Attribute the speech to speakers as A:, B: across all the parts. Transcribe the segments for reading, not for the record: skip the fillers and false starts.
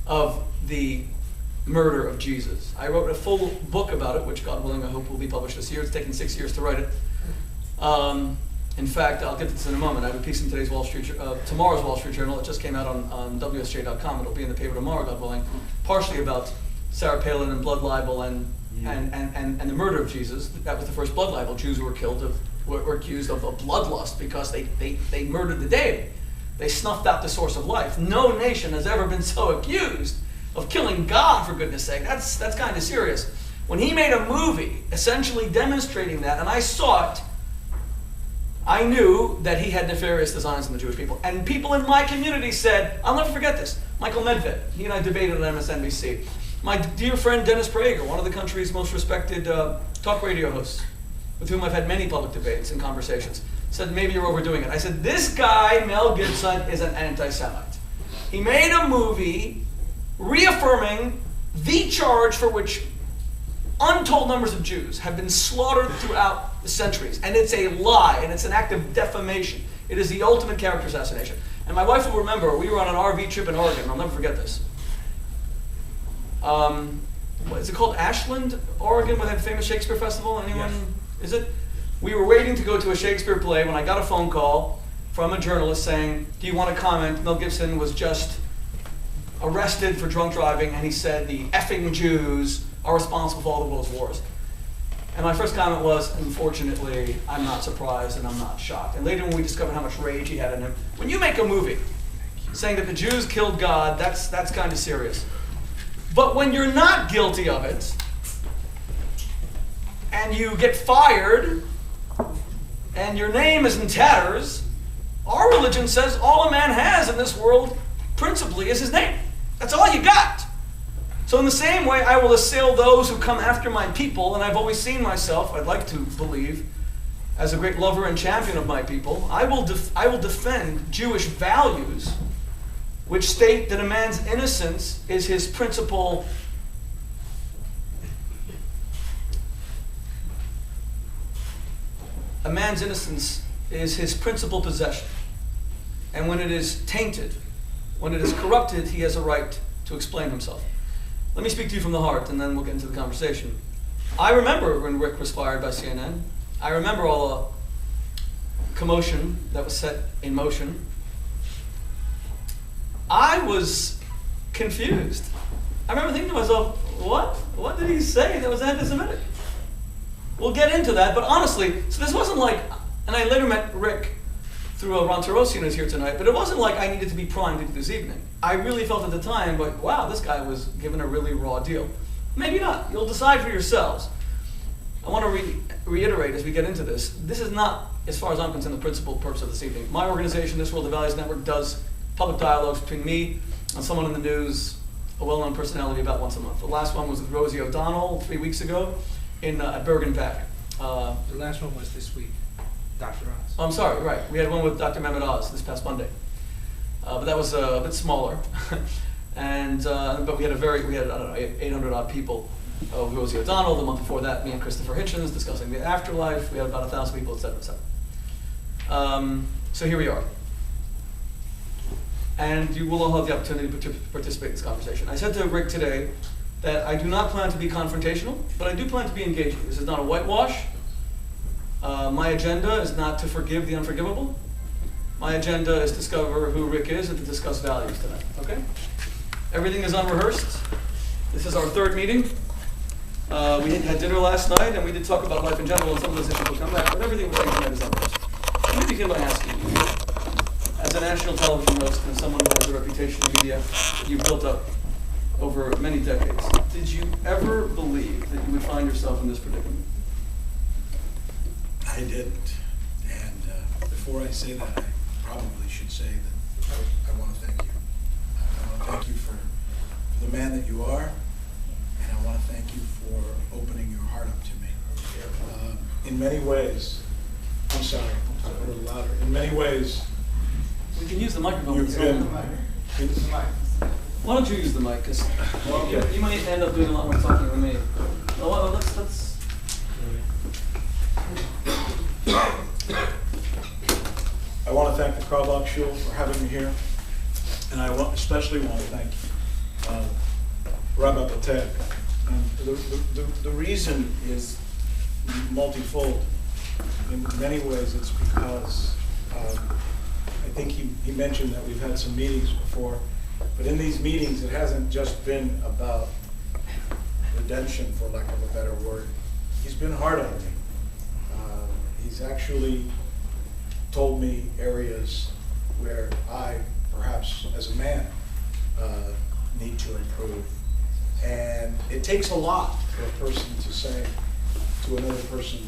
A: of the murder of Jesus. I wrote a full book about it, which God willing I hope will be published this year. It's taken 6 years to write it. In fact, I'll get to this in a moment. I have a piece in tomorrow's Wall Street Journal. It just came out on WSJ.com. It'll be in the paper tomorrow, God willing, partially about Sarah Palin and blood libel and the murder of Jesus. That was the first blood libel. Jews who were killed were accused of bloodlust because they murdered the deity. They snuffed out the source of life. No nation has ever been so accused of killing God, for goodness sake. That's kind of serious. When he made a movie essentially demonstrating that, and I saw it, I knew that he had nefarious designs on the Jewish people. And people in my community said, I'll never forget this, Michael Medved, he and I debated on MSNBC. My dear friend Dennis Prager, one of the country's most respected talk radio hosts, with whom I've had many public debates and conversations, said, maybe you're overdoing it. I said, this guy, Mel Gibson, is an anti-Semite. He made a movie reaffirming the charge for which untold numbers of Jews have been slaughtered throughout the centuries. And it's a lie, and it's an act of defamation. It is the ultimate character assassination. And my wife will remember, we were on an RV trip in Oregon. I'll never forget this. What is it called? Ashland, Oregon, where they have the famous Shakespeare Festival? Anyone? Yes. Is it? We were waiting to go to a Shakespeare play when I got a phone call from a journalist saying, do you want to comment? Mel Gibson was just arrested for drunk driving, and he said the effing Jews are responsible for all the world's wars. And my first comment was, unfortunately, I'm not surprised and I'm not shocked. And later when we discovered how much rage he had in him, when you make a movie saying that the Jews killed God, that's kind of serious. But when you're not guilty of it, and you get fired, and your name is in tatters, our religion says all a man has in this world, principally, is his name. That's all you got. So in the same way, I will assail those who come after my people, and I've always seen myself, I'd like to believe, as a great lover and champion of my people. I will defend Jewish values which state that a man's innocence is his principal possession. And when it is tainted, when it is corrupted, he has a right to explain himself. Let me speak to you from the heart, and then we'll get into the conversation. I remember when Rick was fired by CNN. I remember all the commotion that was set in motion. I was confused. I remember thinking to myself, what did he say that was anti-Semitic? We'll get into that, but honestly, so this wasn't like, and I later met Rick through Ron Tarosian who's here tonight, but it wasn't like I needed to be primed into this evening. I really felt at the time, like, wow, this guy was given a really raw deal. Maybe not. You'll decide for yourselves. I want to reiterate as we get into this, this is not, as far as I'm concerned, the principal purpose of this evening. My organization, This World of Values Network, does public dialogues between me and someone in the news, a well-known personality, about once a month. The last one was with Rosie O'Donnell 3 weeks ago at Bergen Pack.
B: The last one was this week, Dr. Oz.
A: I'm sorry, right. We had one with Dr. Mehmet Oz this past Monday. But that was a bit smaller. But we had I don't know, 800 odd people. Rosie O'Donnell, the month before that, me and Christopher Hitchens discussing the afterlife. We had about 1,000 people, et cetera, et cetera. So here we are. And you will all have the opportunity to participate in this conversation. I said to Rick today that I do not plan to be confrontational, but I do plan to be engaging. This is not a whitewash. My agenda is not to forgive the unforgivable. My agenda is to discover who Rick is and to discuss values tonight, okay? Everything is unrehearsed. This is our third meeting. We had dinner last night, and we did talk about life in general, and some of those issues will come back, but everything we're saying tonight is unrehearsed. Let me begin by asking you, as a national television host and someone who has a reputation in media that you've built up over many decades, did you ever believe that you would find yourself in this predicament?
C: I didn't. And before I say that, I probably should say that I want to thank you. I want to thank you for the man that you are, and I want to thank you for opening your heart up to me. In many ways, I'm sorry, a little louder. In many ways,
A: we can use the microphone.
C: You've been.
A: Why don't you use the mic? Because you might end up doing a lot more talking than me. Well, let's.
C: I want to thank the Carlebach Shul for having me here, and I especially want to thank Rabbi Boteach. And the reason is multifold. In many ways, it's because I think he mentioned that we've had some meetings before, but in these meetings, it hasn't just been about redemption, for lack of a better word. He's been hard on me. He's actually told me areas where I, perhaps as a man, need to improve. And it takes a lot for a person to say to another person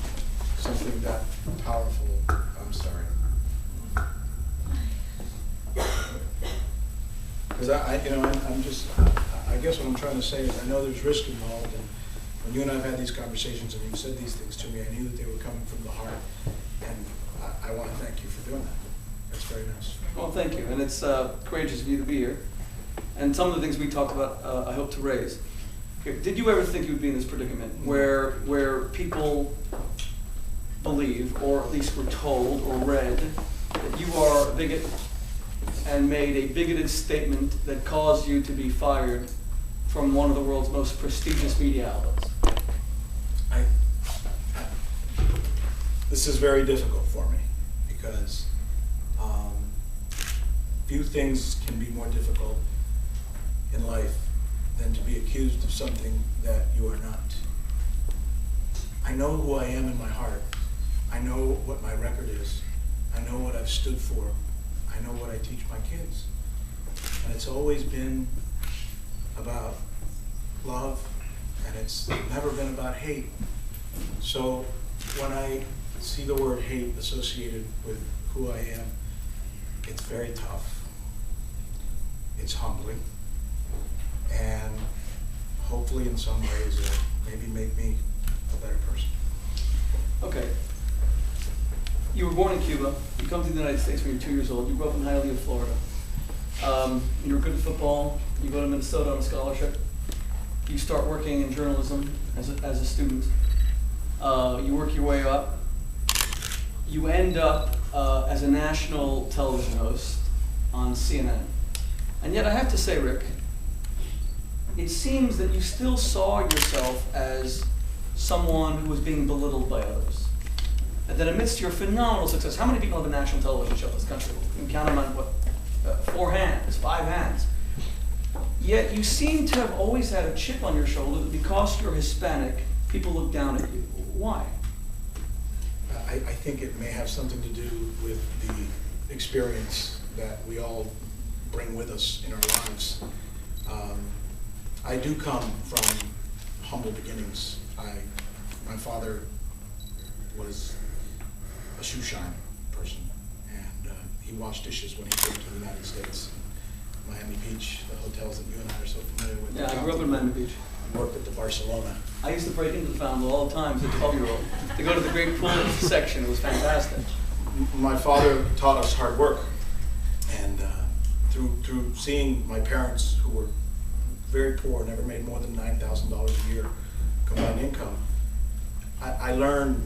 C: something that powerful. I'm sorry. Because I guess what I'm trying to say is I know there's risk involved, and when you and I have had these conversations and you've said these things to me, I knew that they were coming from the heart, and I want to thank you for doing that. That's very nice.
A: Well, thank you, and it's courageous of you to be here. And some of the things we talked about, I hope to raise. Did you ever think you would be in this predicament where people believe, or at least were told or read, that you are a bigot and made a bigoted statement that caused you to be fired from one of the world's most prestigious media outlets?
C: This is very difficult for me because few things can be more difficult in life than to be accused of something that you are not. I know who I am in my heart. I know what my record is. I know what I've stood for. I know what I teach my kids. And it's always been about love, and it's never been about hate. So when I see the word hate associated with who I am, it's very tough. It's humbling. And hopefully in some ways it'll maybe make me a better person.
A: Okay. You were born in Cuba. You come to the United States when you're 2 years old. You grew up in Hialeah, Florida. You were good at football. You go to Minnesota on a scholarship. You start working in journalism as a student. You work your way up. You end up as a national television host on CNN. And yet I have to say, Rick, it seems that you still saw yourself as someone who was being belittled by others. And that amidst your phenomenal success, how many people have a national television show in this country? You can count them on, what, 4 hands, 5 hands. Yet you seem to have always had a chip on your shoulder that because you're Hispanic, people look down at you. Why?
C: I think it may have something to do with the experience that we all bring with us in our lives. I do come from humble beginnings. My father was a shoe shine person, and he washed dishes when he came to the United States. Miami Beach, the hotels that you and I are so familiar with.
A: Yeah, I grew up in Miami Beach.
C: I worked at the Barcelona.
A: I used to break into the fountain all the time as a 12-year-old to go to the great pool section. It was fantastic.
C: My father taught us hard work, and through seeing my parents, who were very poor, never made more than $9,000 a year combined income, I learned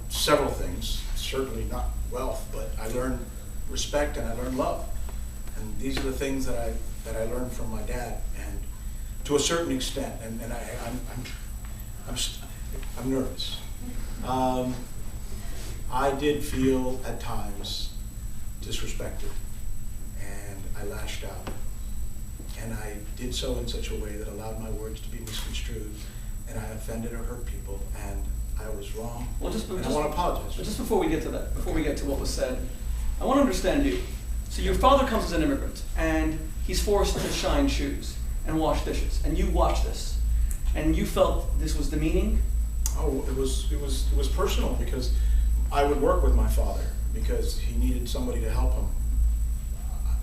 C: several things. Certainly not wealth, but I learned respect and I learned love. And these are the things that I learned from my dad, and to a certain extent. And I'm nervous. I did feel at times disrespected, and I lashed out. And I did so in such a way that allowed my words to be misconstrued, and I offended or hurt people, and I was wrong. Well, I want to apologize.
A: But just before we get to that, before we get to what was said, I want to understand you. So your father comes as an immigrant, and he's forced to shine shoes and wash dishes, and you watch this, and you felt this was demeaning?
C: Oh, it was personal, because I would work with my father because he needed somebody to help him.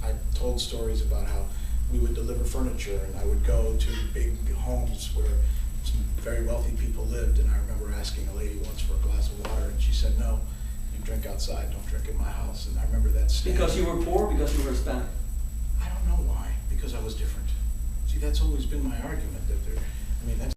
C: I told stories about how we would deliver furniture, and I would go to big homes where some very wealthy people lived, and I remember asking a lady once for a glass of water, and she said, "No, you drink outside, don't drink in my house." And I remember that stand.
A: Because you were poor, because you were Hispanic?
C: I don't know why, because I was different. See, that's always been my argument, that that's